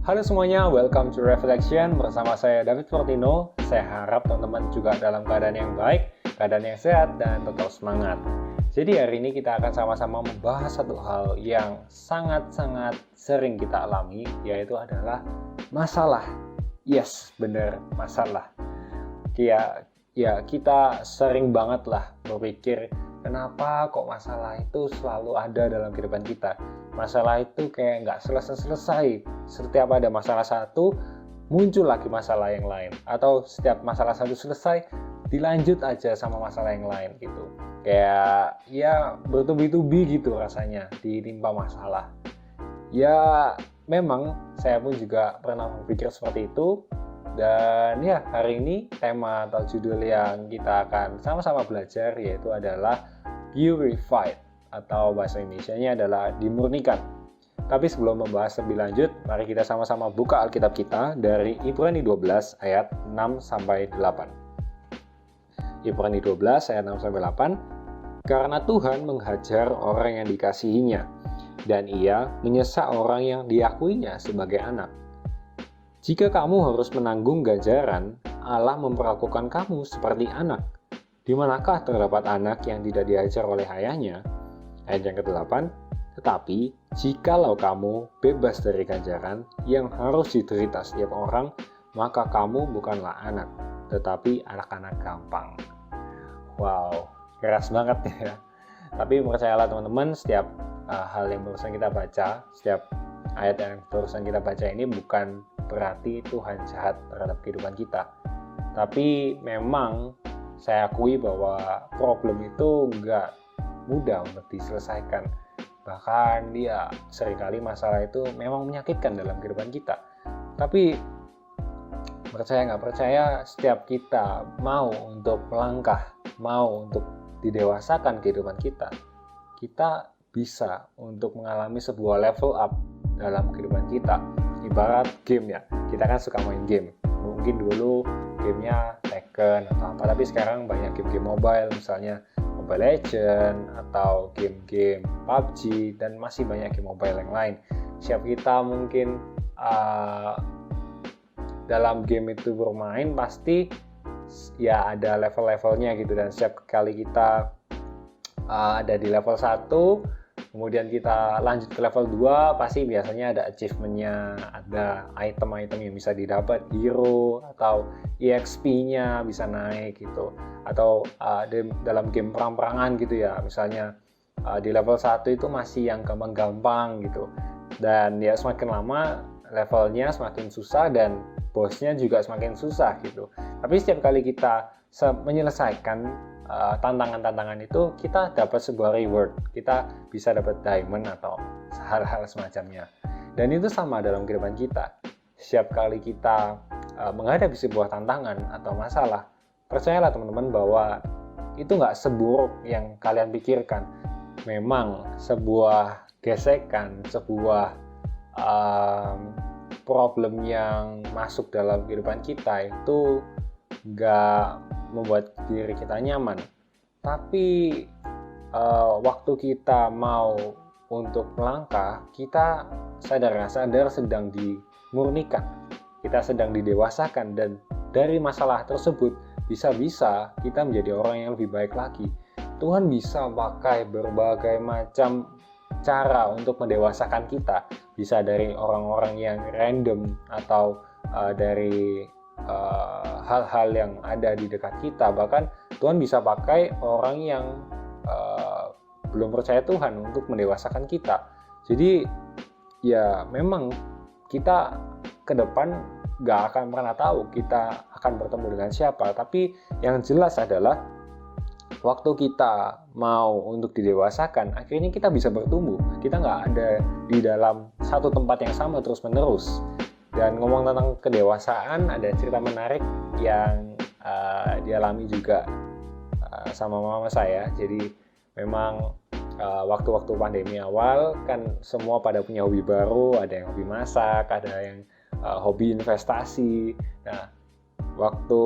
Halo semuanya, welcome to Reflection bersama saya David Fortino. Saya harap teman-teman juga dalam keadaan yang baik, keadaan yang sehat, dan tetap semangat. Jadi hari ini kita akan sama-sama membahas satu hal yang sangat-sangat sering kita alami, yaitu adalah masalah. Yes, benar, masalah. Ya, kita sering banget lah berpikir, kenapa kok masalah itu selalu ada dalam kehidupan kita. Masalah itu kayak nggak selesai-selesai. Setiap ada masalah satu, muncul lagi masalah yang lain. Atau setiap masalah satu selesai, dilanjut aja sama masalah yang lain gitu. Kayak ya bertubi-tubi gitu rasanya ditimpa masalah. Ya memang saya pun juga pernah berpikir seperti itu. Dan ya hari ini tema atau judul yang kita akan sama-sama belajar yaitu adalah Purified, atau bahasa Indonesianya adalah dimurnikan. Tapi sebelum membahas lebih lanjut, mari kita sama-sama buka Alkitab kita dari Ibrani 12 ayat 6-8. Ibrani 12 ayat 6-8. Karena Tuhan menghajar orang yang dikasihinya, dan ia menyesak orang yang diakuinya sebagai anak. Jika kamu harus menanggung ganjaran, Allah memperlakukan kamu seperti anak. Di manakah terdapat anak yang tidak diajar oleh ayahnya? Ayat yang ke-8, tetapi jikalau kamu bebas dari ganjaran yang harus diderita setiap orang, maka kamu bukanlah anak, tetapi anak-anak gampang. Wow, keras banget ya. Tapi percayalah teman-teman, setiap hal yang barusan kita baca, setiap ayat yang barusan kita baca ini bukan berarti Tuhan jahat terhadap kehidupan kita. Tapi memang saya akui bahwa problem itu nggak mudah untuk diselesaikan. Bahkan dia seringkali masalah itu memang menyakitkan dalam kehidupan kita. Tapi percaya nggak percaya, setiap kita mau untuk melangkah, mau untuk didewasakan kehidupan kita, kita bisa untuk mengalami sebuah level up dalam kehidupan kita. Ibarat game ya, kita kan suka main game. Mungkin dulu gamenya Tekken atau apa, tapi sekarang banyak game-game mobile, misalnya Mobile Legends atau game-game PUBG, dan masih banyak game mobile yang lain. Siap kita mungkin dalam game itu bermain, pasti ya ada level-levelnya gitu, dan setiap kali kita ada di level 1, kemudian kita lanjut ke level 2, pasti biasanya ada achievement-nya, ada item-item yang bisa didapat, hero atau EXP-nya bisa naik gitu. Atau dalam game perang-perangan gitu ya, misalnya di level 1 itu masih yang gampang-gampang gitu. Dan ya semakin lama levelnya semakin susah dan bosnya juga semakin susah gitu. Tapi setiap kali kita menyelesaikan tantangan-tantangan itu, kita dapat sebuah reward, kita bisa dapat diamond atau hal-hal semacamnya. Dan itu sama dalam kehidupan kita. Setiap kali kita menghadapi sebuah tantangan atau masalah, percayalah teman-teman bahwa itu nggak seburuk yang kalian pikirkan. Memang sebuah gesekan, sebuah problem yang masuk dalam kehidupan kita itu nggak membuat diri kita nyaman, tapi waktu kita mau untuk melangkah, kita sadar sedang dimurnikan, kita sedang didewasakan, dan dari masalah tersebut bisa-bisa kita menjadi orang yang lebih baik lagi. Tuhan bisa pakai berbagai macam cara untuk mendewasakan kita, bisa dari orang-orang yang random atau dari hal-hal yang ada di dekat kita. Bahkan Tuhan bisa pakai orang yang belum percaya Tuhan untuk mendewasakan kita. Jadi ya memang kita ke depan gak akan pernah tahu kita akan bertemu dengan siapa. Tapi yang jelas adalah waktu kita mau untuk didewasakan, akhirnya kita bisa bertumbuh. Kita gak ada di dalam satu tempat yang sama terus-menerus. Dan ngomong tentang kedewasaan, ada cerita menarik yang dialami juga sama mama saya. Jadi memang waktu-waktu pandemi awal kan semua pada punya hobi baru, ada yang hobi masak, ada yang hobi investasi. Nah, waktu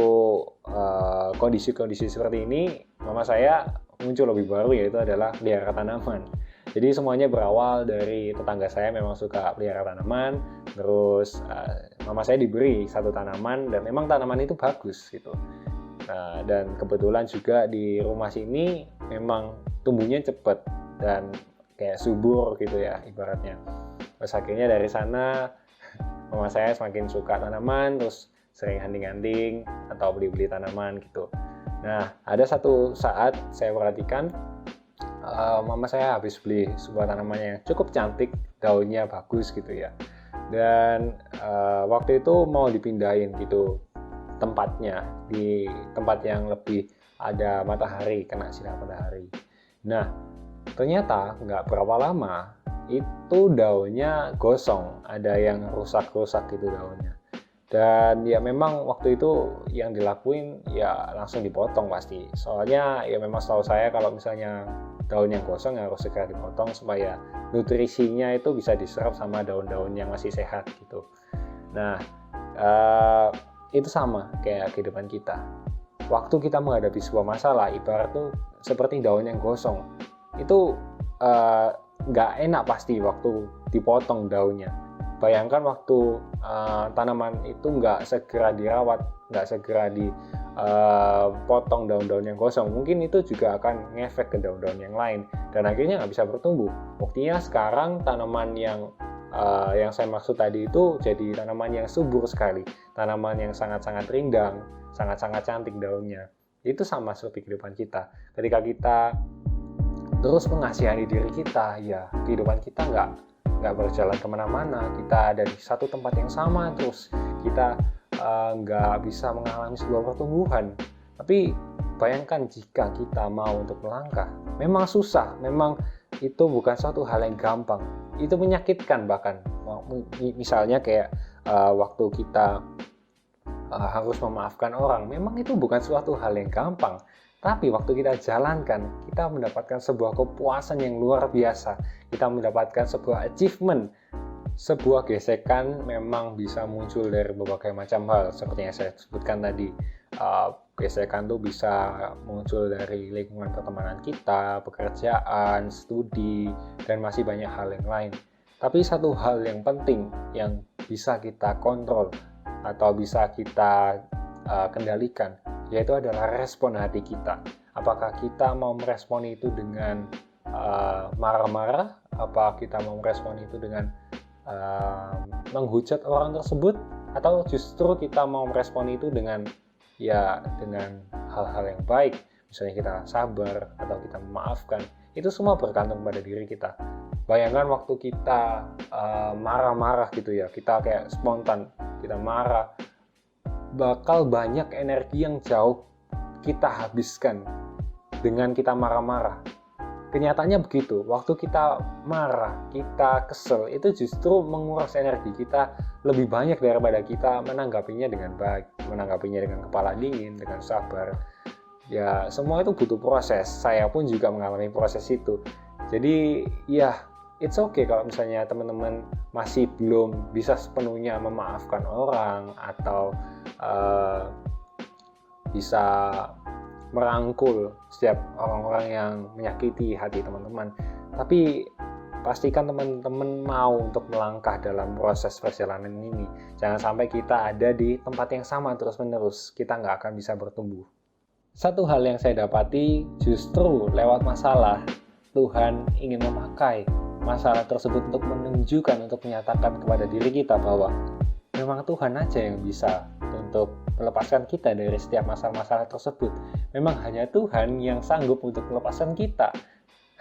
kondisi-kondisi seperti ini, mama saya muncul hobi baru, yaitu adalah pelihara tanaman. Jadi semuanya berawal dari tetangga saya memang suka pelihara tanaman, terus mama saya diberi satu tanaman dan memang tanaman itu bagus gitu. Nah, dan kebetulan juga di rumah sini memang tumbuhnya cepat dan kayak subur gitu ya ibaratnya. Terus akhirnya dari sana mama saya semakin suka tanaman, terus sering hunting-hunting atau beli-beli tanaman gitu. Nah, ada satu saat saya perhatikan mama saya habis beli sebuah tanaman yang cukup cantik, daunnya bagus gitu ya. Dan waktu itu mau dipindahin gitu tempatnya, di tempat yang lebih ada matahari, kena sinar matahari. Nah, ternyata nggak berapa lama itu daunnya gosong, ada yang rusak-rusak gitu daunnya. Dan ya memang waktu itu yang dilakuin ya langsung dipotong pasti. Soalnya ya memang setahu saya kalau misalnya daun yang gosong ya harus segera dipotong supaya nutrisinya itu bisa diserap sama daun-daun yang masih sehat gitu. Nah, itu sama kayak kehidupan kita. Waktu kita menghadapi sebuah masalah, ibarat tuh seperti daun yang gosong. Itu nggak enak pasti waktu dipotong daunnya. Bayangkan waktu tanaman itu nggak segera dirawat, nggak segera dipotong daun-daun yang gosong, mungkin itu juga akan ngefek ke daun-daun yang lain dan akhirnya nggak bisa bertumbuh. Buktinya sekarang tanaman yang saya maksud tadi itu jadi tanaman yang subur sekali, tanaman yang sangat-sangat rindang, sangat-sangat cantik daunnya. Itu sama seperti kehidupan kita. Ketika kita terus mengasihani diri kita, ya kehidupan kita nggak berjalan kemana-mana. Kita ada di satu tempat yang sama terus, kita nggak bisa mengalami sebuah pertumbuhan. Tapi bayangkan jika kita mau untuk melangkah, memang susah, memang itu bukan suatu hal yang gampang, itu menyakitkan bahkan. Misalnya kayak waktu kita harus memaafkan orang, memang itu bukan suatu hal yang gampang, tapi waktu kita jalankan, kita mendapatkan sebuah kepuasan yang luar biasa, kita mendapatkan sebuah achievement. Sebuah gesekan memang bisa muncul dari berbagai macam hal, seperti yang saya sebutkan tadi. Gesekan tuh bisa muncul dari lingkungan pertemanan kita, pekerjaan, studi, dan masih banyak hal yang lain. Tapi satu hal yang penting yang bisa kita kontrol atau bisa kita kendalikan, yaitu adalah respon hati kita. Apakah kita mau merespon itu dengan marah-marah? Apa kita mau merespon itu dengan menghujat orang tersebut? Atau justru kita mau merespon itu dengan hal-hal yang baik, misalnya kita sabar atau kita memaafkan. Itu semua bergantung pada diri kita. Bayangkan waktu kita marah-marah gitu ya, kita kayak spontan, kita marah, bakal banyak energi yang jauh kita habiskan dengan kita marah-marah. Kenyataannya begitu, waktu kita marah, kita kesel, itu justru menguras energi kita lebih banyak daripada kita menanggapinya dengan baik, menanggapinya dengan kepala dingin, dengan sabar. Ya, semua itu butuh proses. Saya pun juga mengalami proses itu. Jadi, ya, it's okay kalau misalnya teman-teman masih belum bisa sepenuhnya memaafkan orang atau bisa merangkul setiap orang-orang yang menyakiti hati teman-teman. Tapi pastikan teman-teman mau untuk melangkah dalam proses perjalanan ini. Jangan sampai kita ada di tempat yang sama terus-menerus. Kita nggak akan bisa bertumbuh. Satu hal yang saya dapati, justru lewat masalah, Tuhan ingin memakai masalah tersebut untuk menunjukkan, untuk menyatakan kepada diri kita bahwa memang Tuhan aja yang bisa untuk melepaskan kita dari setiap masalah-masalah tersebut. Memang hanya Tuhan yang sanggup untuk melepaskan kita.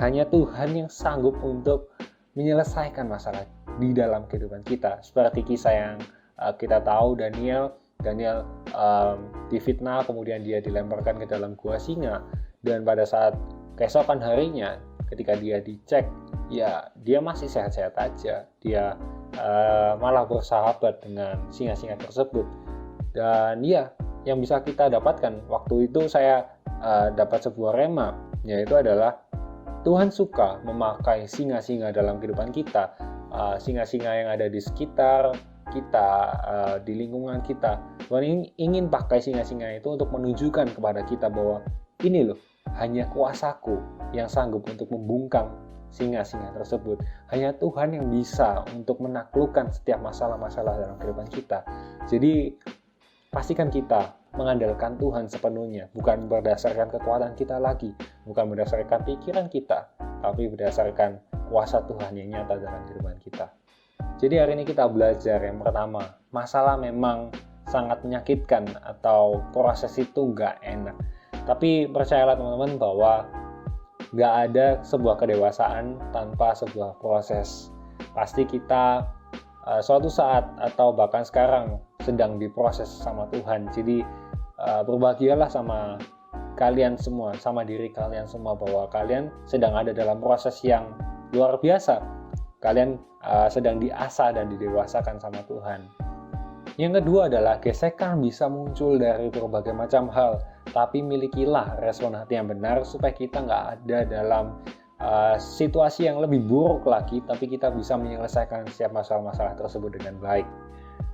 Hanya Tuhan yang sanggup untuk menyelesaikan masalah di dalam kehidupan kita. Seperti kisah yang kita tahu, Daniel difitnah, kemudian dia dilemparkan ke dalam gua singa. Dan pada saat keesokan harinya, ketika dia dicek, ya dia masih sehat-sehat aja. Dia malah bersahabat dengan singa-singa tersebut. Dan ya, yang bisa kita dapatkan waktu itu saya dapat sebuah rema, yaitu adalah Tuhan suka memakai singa-singa dalam kehidupan kita, singa-singa yang ada di sekitar kita, di lingkungan kita. Tuhan ingin pakai singa-singa itu untuk menunjukkan kepada kita bahwa ini loh, hanya kuasaku yang sanggup untuk membungkam singa-singa tersebut. Hanya Tuhan yang bisa untuk menaklukkan setiap masalah-masalah dalam kehidupan kita. Jadi pastikan kita mengandalkan Tuhan sepenuhnya, bukan berdasarkan kekuatan kita lagi, bukan berdasarkan pikiran kita, tapi berdasarkan kuasa Tuhan yang nyata dalam kehidupan kita. Jadi hari ini kita belajar yang pertama, masalah memang sangat menyakitkan atau proses itu nggak enak. Tapi percayalah teman-teman bahwa nggak ada sebuah kedewasaan tanpa sebuah proses. Pasti kita suatu saat atau bahkan sekarang sedang diproses sama Tuhan. Jadi berbahagialah sama kalian semua, sama diri kalian semua, bahwa kalian sedang ada dalam proses yang luar biasa. Kalian sedang diasah dan didewasakan sama Tuhan. Yang kedua adalah gesekan bisa muncul dari berbagai macam hal, tapi milikilah respon hati yang benar supaya kita nggak ada dalam situasi yang lebih buruk lagi, tapi kita bisa menyelesaikan setiap masalah-masalah tersebut dengan baik.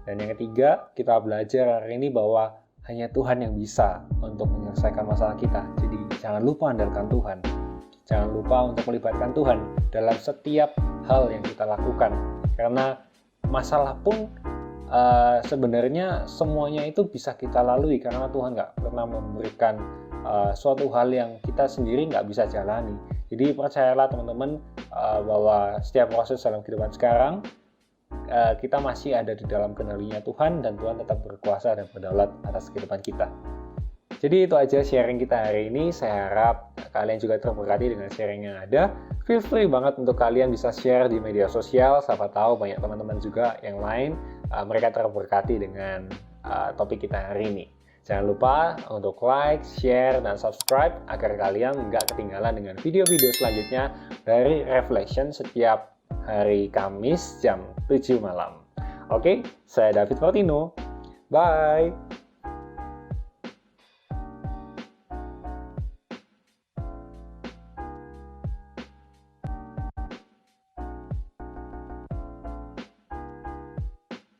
Dan yang ketiga, kita belajar hari ini bahwa hanya Tuhan yang bisa untuk menyelesaikan masalah kita. Jadi jangan lupa andalkan Tuhan. Jangan lupa untuk melibatkan Tuhan dalam setiap hal yang kita lakukan. Karena masalah pun sebenarnya semuanya itu bisa kita lalui karena Tuhan nggak pernah memberikan suatu hal yang kita sendiri nggak bisa jalani. Jadi percayalah teman-teman bahwa setiap proses dalam kehidupan sekarang kita masih ada di dalam kendalinya Tuhan, dan Tuhan tetap berkuasa dan berdaulat atas kehidupan kita. Jadi itu aja sharing kita hari ini. Saya harap kalian juga terberkati dengan sharing yang ada. Feel free banget untuk kalian bisa share di media sosial. Siapa tahu banyak teman-teman juga yang lain mereka terberkati dengan topik kita hari ini. Jangan lupa untuk like, share, dan subscribe agar kalian nggak ketinggalan dengan video-video selanjutnya dari Reflection setiap hari Kamis jam 7 malam. Oke, saya David Fortino. Bye!